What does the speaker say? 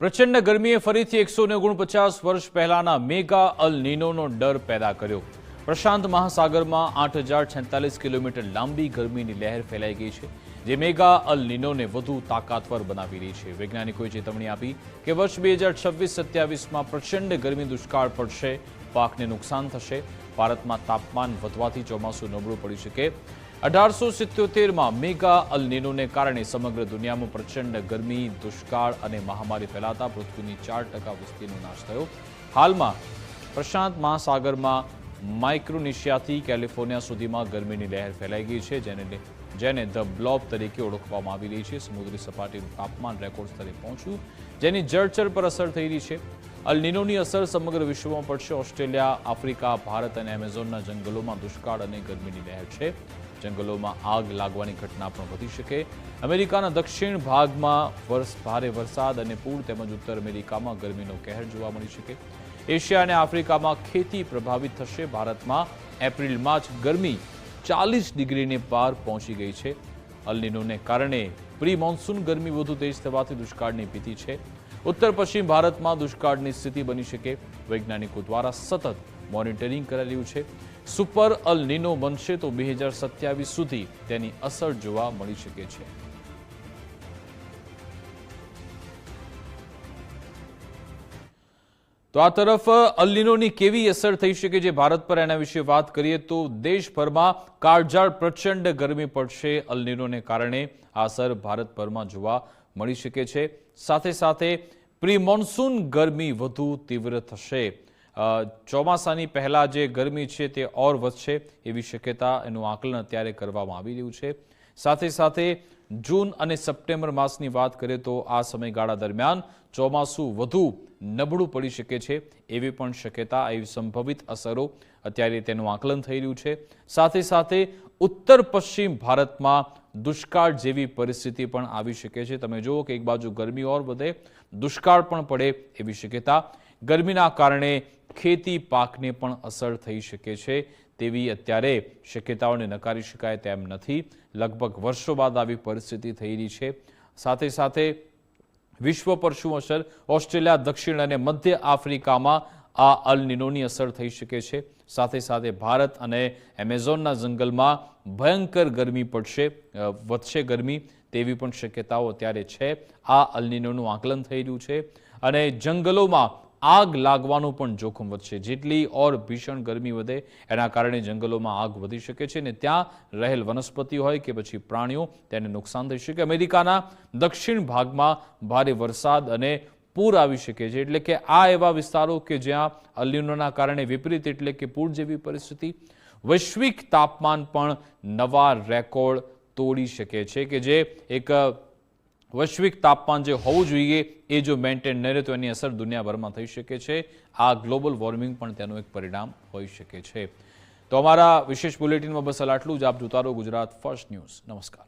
પ્રચંડ ગરમીએ ફરીથી 149 વર્ષ પહેલાના મેગા અલ નીનોનો ડર પેદા કર્યો। પ્રશાંત મહાસાગરમાં 8046 કિલોમીટર લાંબી ગરમીની લહેર ફેલાઈ ગઈ છે, જે મેગા અલ નીનોને વધુ તાકાતવર બનાવી રહી છે। વૈજ્ઞાનિકોએ ચેતવણી આપી કે વર્ષ 2026-27માં પ્રચંડ ગરમી દુષ્કાળ પડશે, પાકને નુકસાન થશે। ભારતમાં તાપમાન વધવાથી ચોમાસું નબળું પડી શકે। 1877માં મેગા અલ નીનોને કારણે સમગ્ર દુનિયામાં પ્રચંડ ગરમી, દુષ્કાળ અને મહામારી ફેલાતા પૃથ્વીની 4% વસ્તીનો નાશ થયો। હાલમાં પ્રશાંત મહાસાગરમાં માઇક્રોનેશિયાથી કેલિફોર્નિયા સુધીમાં ગરમીની લહેર ફેલાઈ ગઈ છે, જેને ધ બ્લોબ તરીકે ઓળખવામાં આવી રહી છે। સમુદ્રી સપાટીનું તાપમાન રેકોર્ડ સ્તરે પહોંચ્યું, જેની જળચર પર અસર થઈ રહી છે। અલ નીનોની અસર સમગ્ર વિશ્વમાં પડશે। ઓસ્ટ્રેલિયા, આફ્રિકા, ભારત અને એમેઝોનના જંગલોમાં દુષ્કાળ અને ગરમીની લહેર છે। જંગલોમાં આગ લાગવાની ઘટના પણ વધી શકે। અમેરિકાના દક્ષિણ ભાગમાં ભારે વરસાદ અને પૂર તેમજ ઉત્તર અમેરિકામાં ગરમીનો કહેર જોવા મળી શકે। એશિયા અને આફ્રિકામાં ખેતી પ્રભાવિત થશે। ભારતમાં એપ્રિલમાં જ ગરમી 40 ડિગ્રીને પાર પહોંચી ગઈ છે। અલ નીનોને કારણે પ્રી મોન્સૂન ગરમી વધુ તેજ થવાથી દુષ્કાળની ભીતિ છે। ઉત્તર પશ્ચિમ ભારતમાં દુષ્કાળની સ્થિતિ બની શકે। વૈજ્ઞાનિકો દ્વારા સતત મોનિટરિંગ કરાઈ રહ્યું છે। સુપર અલ નીનો બનશે તો 2027 સુધી તેની અસર જોવા મળી શકે છે। તો આ તરફ અલ નીનોની કેવી અસર થઈ શકે છે ભારત પર, એના વિશે વાત કરીએ તો દેશભરમાં કાળઝાળ પ્રચંડ ગરમી પડશે। અલ નીનોને કારણે આ અસર ભારતભરમાં જોવા મળી શકે છે। સાથે સાથે પ્રી મોન્સૂન ગરમી વધુ તીવ્ર થશે। ચોમાસાની પહેલા જે ગરમી છે તે ઓર વધશે એવી શક્યતા, એનું આકલન અત્યારે કરવામાં આવી રહ્યું છે। સાથે સાથે જૂન અને સપ્ટેમ્બર માસની વાત કરીએ તો આ સમયગાળા દરમિયાન ચોમાસું વધુ નબળું પડી શકે છે એવી પણ શક્યતા, એવી સંભવિત અસરો અત્યારે તેનું આકલન થઈ રહ્યું છે। સાથે સાથે ઉત્તર પશ્ચિમ ભારતમાં દુષ્કાળ જેવી પરિસ્થિતિ પણ આવી શકે છે। તમે જુઓ કે એક બાજુ ગરમી ઓર વધે, દુષ્કાળ પણ પડે એવી શક્યતા। ગરમીના કારણે ખેતી પાકને પણ અસર થઈ શકે છે તેવી અત્યારે શક્યતાઓને નકારી શકાય તેમ નથી। લગભગ વર્ષો બાદ આવી પરિસ્થિતિ થઈ રહી છે। સાથે સાથે વિશ્વ પર શું અસર? ઓસ્ટ્રેલિયા, દક્ષિણ અને મધ્ય આફ્રિકામાં આ અલ નીનોની અસર થઈ શકે છે। સાથે સાથે ભારત અને એમેઝોનના જંગલમાં ભયંકર ગરમી પડશે, વધશે ગરમી તેવી પણ શક્યતાઓ અત્યારે છે। આ અલ નીનોનું આકલન થઈ રહ્યું છે અને જંગલોમાં આગ લાગવાનું પણ જોખમ વધશે। જેટલી ઓર ભીષણ ગરમી વધે એના કારણે જંગલોમાં આગ વધી શકે છે અને ત્યાં રહેલ વનસ્પતિ હોય કે પછી પ્રાણીઓ, તેને નુકસાન થઈ શકે। અમેરિકાના દક્ષિણ ભાગમાં ભારે વરસાદ અને પૂર આવી શકે છે, એટલે કે આ એવા વિસ્તારો કે જ્યાં અલ નીનોના કારણે વિપરીત એટલે કે પૂર જેવી પરિસ્થિતિ। વૈશ્વિક તાપમાન પણ નવા રેકોર્ડ તોડી શકે છે કે જે એક વૈશ્વિક તાપમાન જે હોવું જોઈએ એ જો મેન્ટેન ન રહે તો એની અસર દુનિયાભરમાં થઈ શકે છે। આ ગ્લોબલ વોર્મિંગ પણ તેનું એક પરિણામ હોઈ શકે છે। તો અમારા વિશેષ બુલેટિનમાં બસ આટલું જ। આપ જોતા રહો ગુજરાત ફર્સ્ટ ન્યૂઝ। નમસ્કાર।